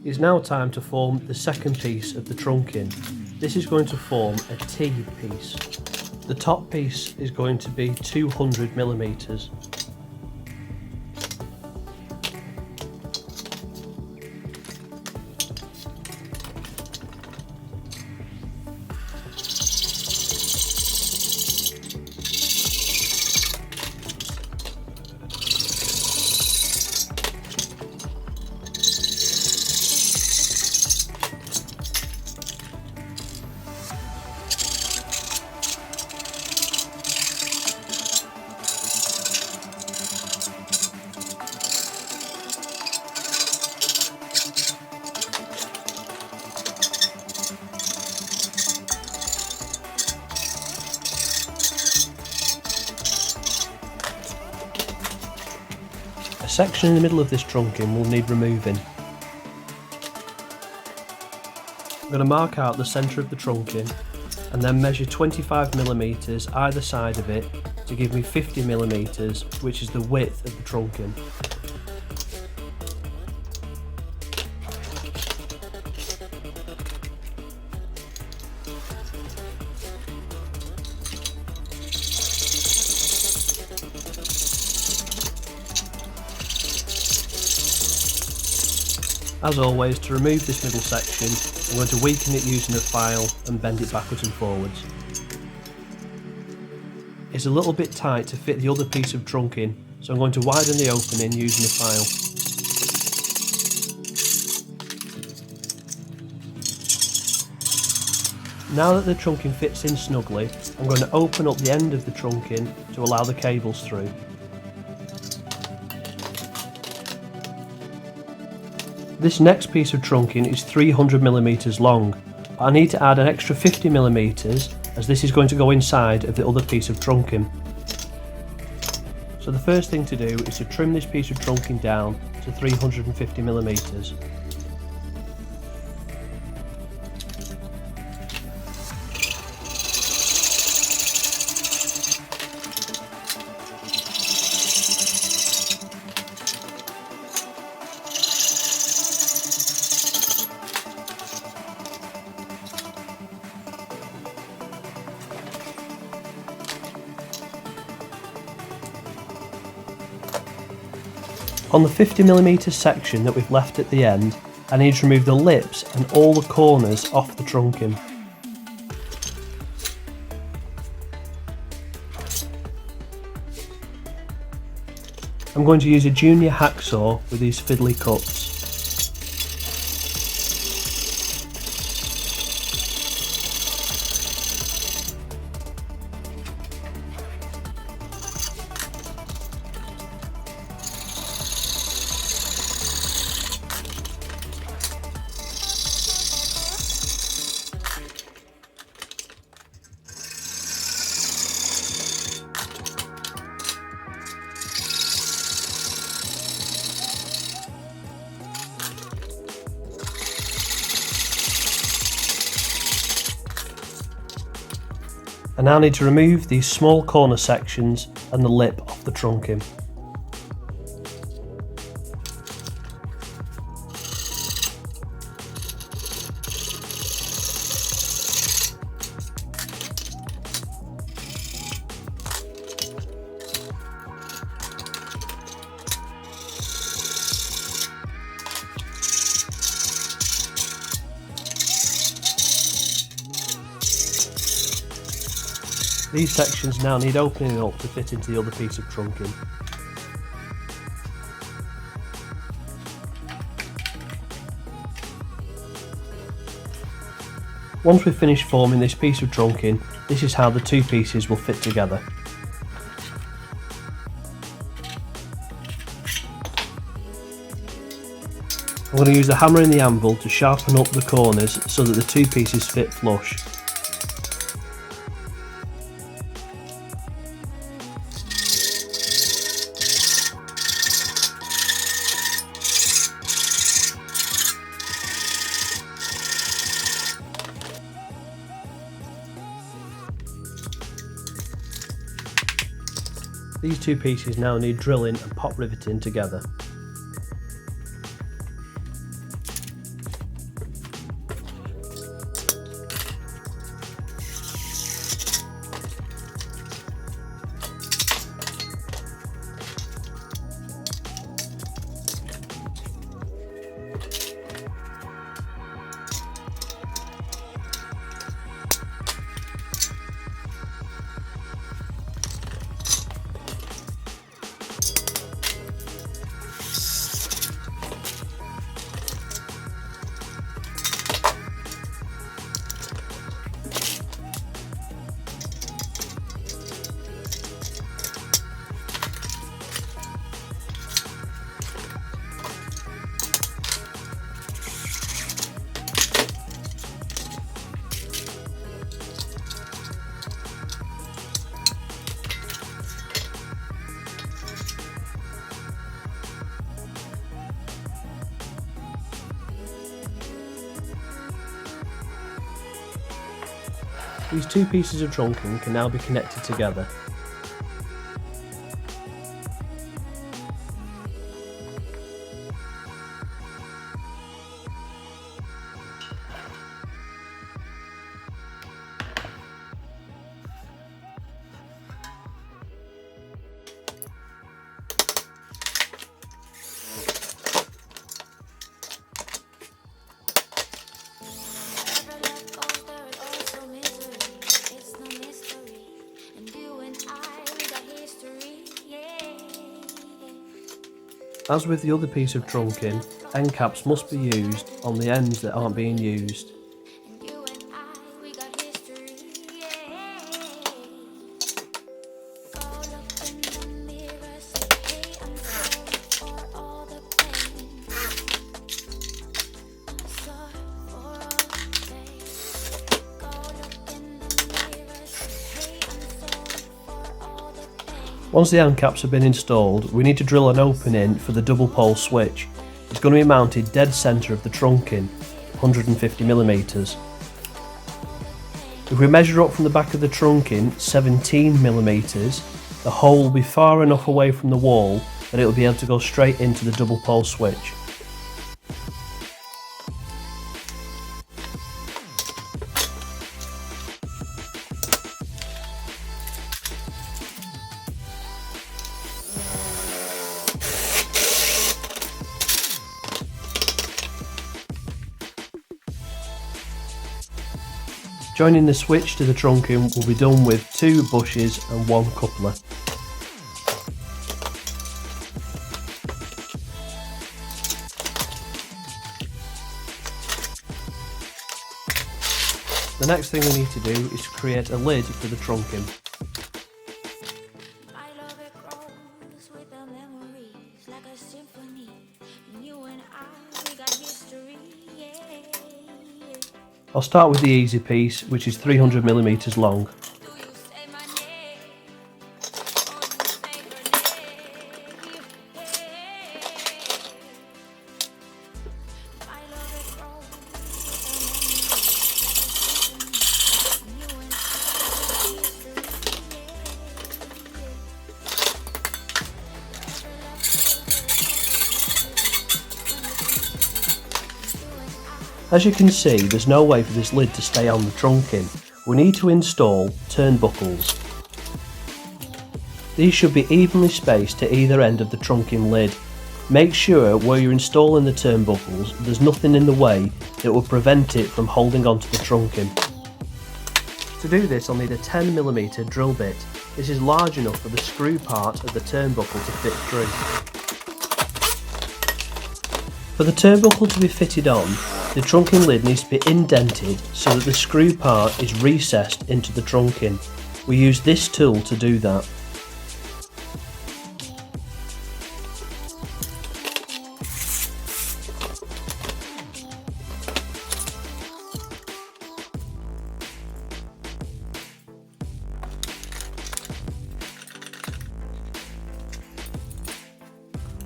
It's now time to form the second piece of the trunking. This is going to form a T piece. The top piece is going to be 200mm. A section in the middle of this trunking will need removing. I'm going to mark out the centre of the trunking and then measure 25mm either side of it to give me 50mm, which is the width of the trunking. As always, to remove this middle section, I'm going to weaken it using a file and bend it backwards and forwards. It's a little bit tight to fit the other piece of trunking, so I'm going to widen the opening using a file. Now that the trunking fits in snugly, I'm going to open up the end of the trunking to allow the cables through. This next piece of trunking is 300mm long, but I need to add an extra 50mm as this is going to go inside of the other piece of trunking. So the first thing to do is to trim this piece of trunking down to 350mm. On the 50mm section that we've left at the end, I need to remove the lips and all the corners off the trunking. I'm going to use a junior hacksaw with these fiddly cuts. I now need to remove these small corner sections and the lip off the trunking. These sections now need opening up to fit into the other piece of trunking. Once we've finished forming this piece of trunking, this is how the two pieces will fit together. I'm going to use the hammer and the anvil to sharpen up the corners so that the two pieces fit flush. These two pieces now need drilling and pop riveting together. These two pieces of trunking can now be connected together. As with the other piece of trunking, end caps must be used on the ends that aren't being used. Once the end caps have been installed, we need to drill an opening for the double pole switch. It's going to be mounted dead centre of the trunking, 150mm. If we measure up from the back of the trunking 17mm, the hole will be far enough away from the wall that it will be able to go straight into the double pole switch. Joining the switch to the trunking will be done with 2 bushes and 1 coupler. The next thing we need to do is to create a lid for the trunking. I'll start with the easy piece, which is 300mm long. As you can see, there's no way for this lid to stay on the trunking. We need to install turnbuckles. These should be evenly spaced to either end of the trunking lid. Make sure where you're installing the turnbuckles there's nothing in the way that will prevent it from holding onto the trunking. To do this I'll need a 10mm drill bit. This is large enough for the screw part of the turnbuckle to fit through. For the turnbuckle to be fitted on, the trunking lid needs to be indented so that the screw part is recessed into the trunking. We use this tool to do that.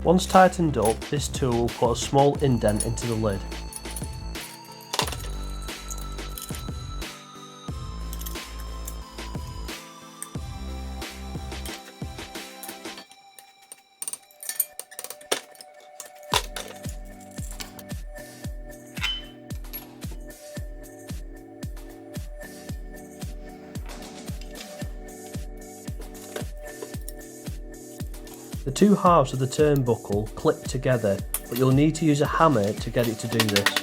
Once tightened up, this tool will put a small indent into the lid. The two halves of the turnbuckle clip together, but you'll need to use a hammer to get it to do this.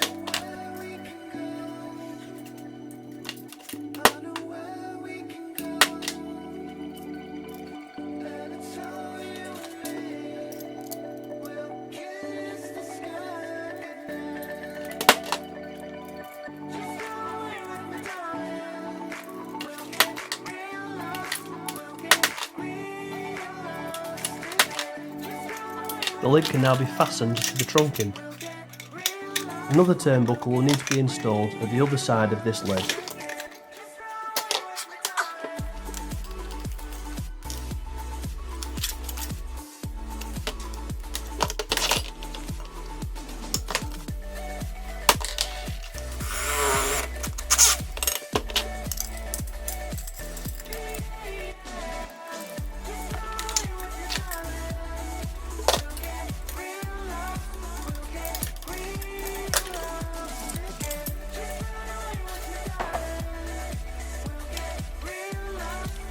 The lid can now be fastened to the trunking. Another turnbuckle will need to be installed at the other side of this lid.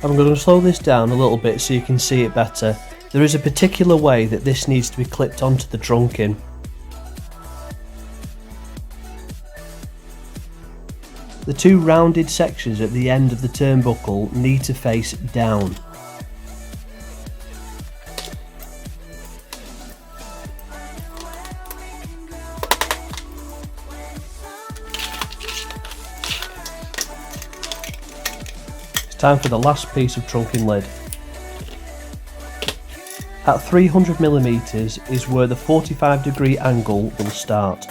I'm going to slow this down a little bit so you can see it better. There is a particular way that this needs to be clipped onto the trunking. The two rounded sections at the end of the turnbuckle need to face down. It's time for the last piece of trunking lid. At 300mm is where the 45° angle will start.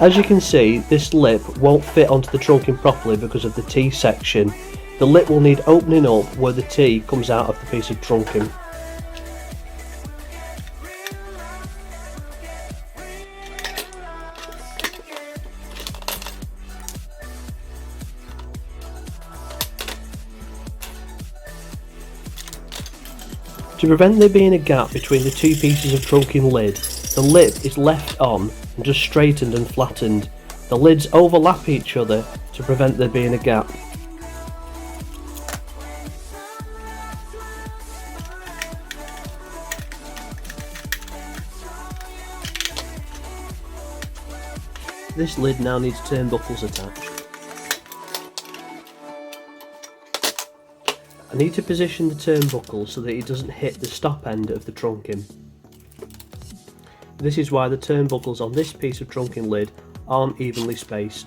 As you can see, this lip won't fit onto the trunking properly because of the T section. The lip will need opening up where the T comes out of the piece of trunking. To prevent there being a gap between the two pieces of trunking lid, the lip is left on and just straightened and flattened. The lids overlap each other to prevent there being a gap. This lid now needs turnbuckles attached. I need to position the turnbuckle so that it doesn't hit the stop end of the trunking. This is why the turnbuckles on this piece of trunking lid aren't evenly spaced.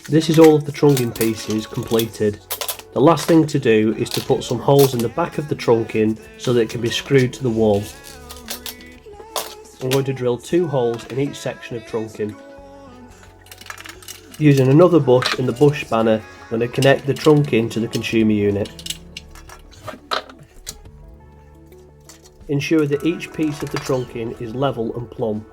This is all of the trunking pieces completed. The last thing to do is to put some holes in the back of the trunking so that it can be screwed to the wall. I'm going to drill 2 holes in each section of trunking. Using another bush and the bush spanner, I'm going to connect the trunking to the consumer unit. Ensure that each piece of the trunking is level and plumb.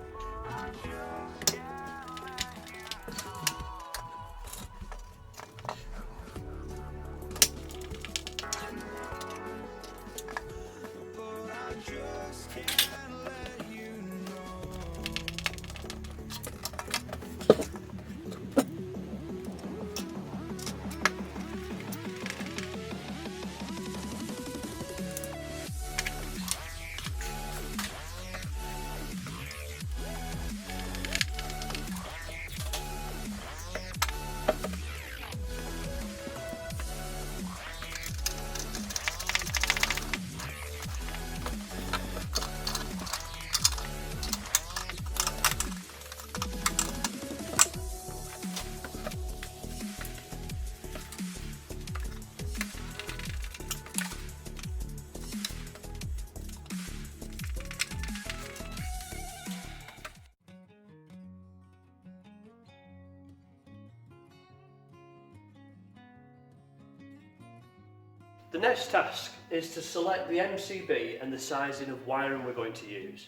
The next task is to select the MCB and the sizing of wiring we're going to use.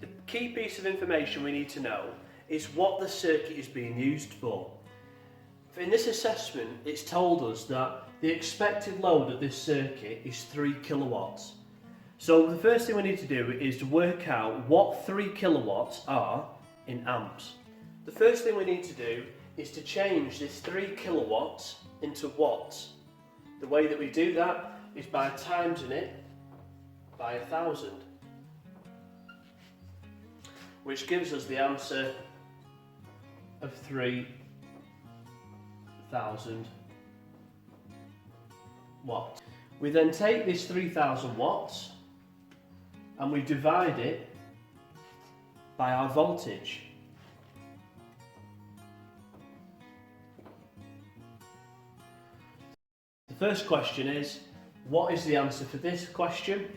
The key piece of information we need to know is what the circuit is being used for. In this assessment, it's told us that the expected load of this circuit is 3 kilowatts. So the first thing we need to do is to work out what 3 kilowatts are in amps. The first thing we need to do is to change this 3 kilowatts into watts. The way that we do that is by timesing it by 1,000, which gives us the answer of 3,000 watts. We then take this 3,000 watts and we divide it by our voltage. The first question is, what is the answer for this question?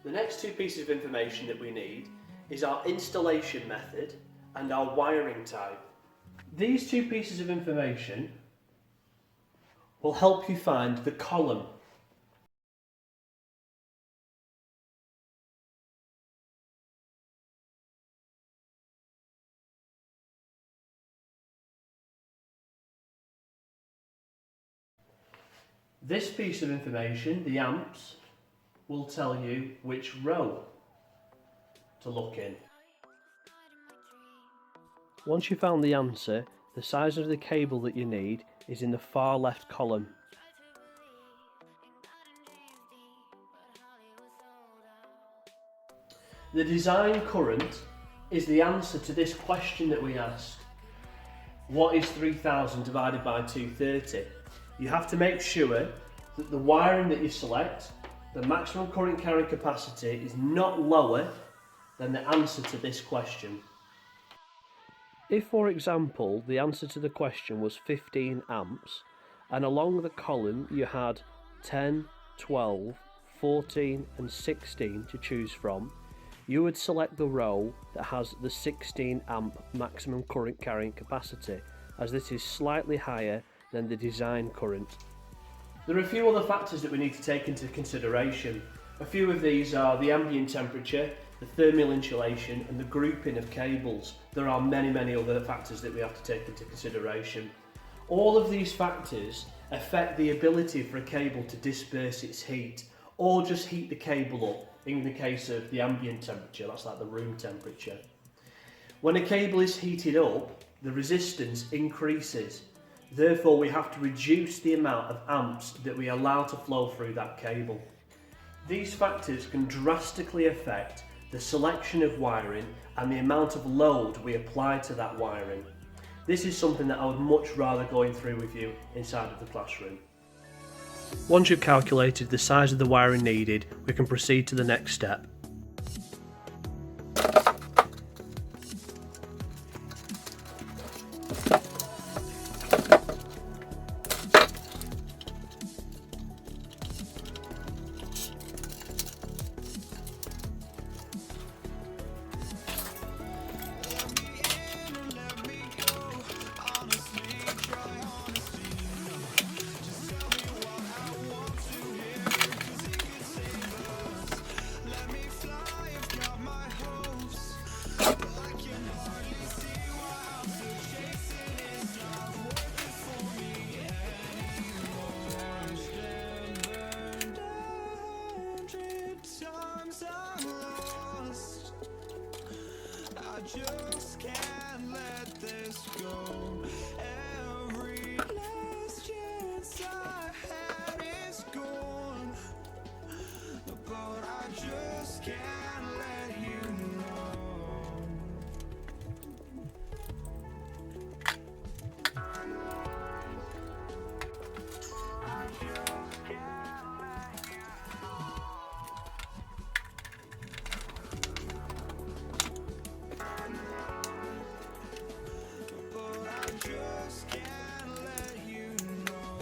The next two pieces of information that we need is our installation method and our wiring type. These two pieces of information will help you find the column. This piece of information, the amps, will tell you which row to look in. Once you've found the answer, the size of the cable that you need is in the far left column. The design current is the answer to this question that we asked. What is 3,000 divided by 230? You have to make sure that the wiring that you select, the maximum current carrying capacity, is not lower than the answer to this question. If, for example, the answer to the question was 15 amps, and along the column you had 10, 12, 14 and 16 to choose from, you would select the row that has the 16 amp maximum current carrying capacity, as this is slightly higher than the design current. There are a few other factors that we need to take into consideration. A few of these are the ambient temperature, the thermal insulation and the grouping of cables. There are many other factors that we have to take into consideration. All of these factors affect the ability for a cable to disperse its heat or just heat the cable up in the case of the ambient temperature, that's like the room temperature. When a cable is heated up, the resistance increases. Therefore, we have to reduce the amount of amps that we allow to flow through that cable. These factors can drastically affect the selection of wiring and the amount of load we apply to that wiring. This is something that I would much rather go through with you inside of the classroom. Once you've calculated the size of the wiring needed, we can proceed to the next step. Just can't let this go. Every last chance I had is gone, but I just can't let you know. I just can't let you know. Just can't let you know.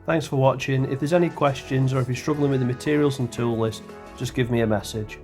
Thanks for watching. If there's any questions or if you're struggling with the materials and tool list, just give me a message.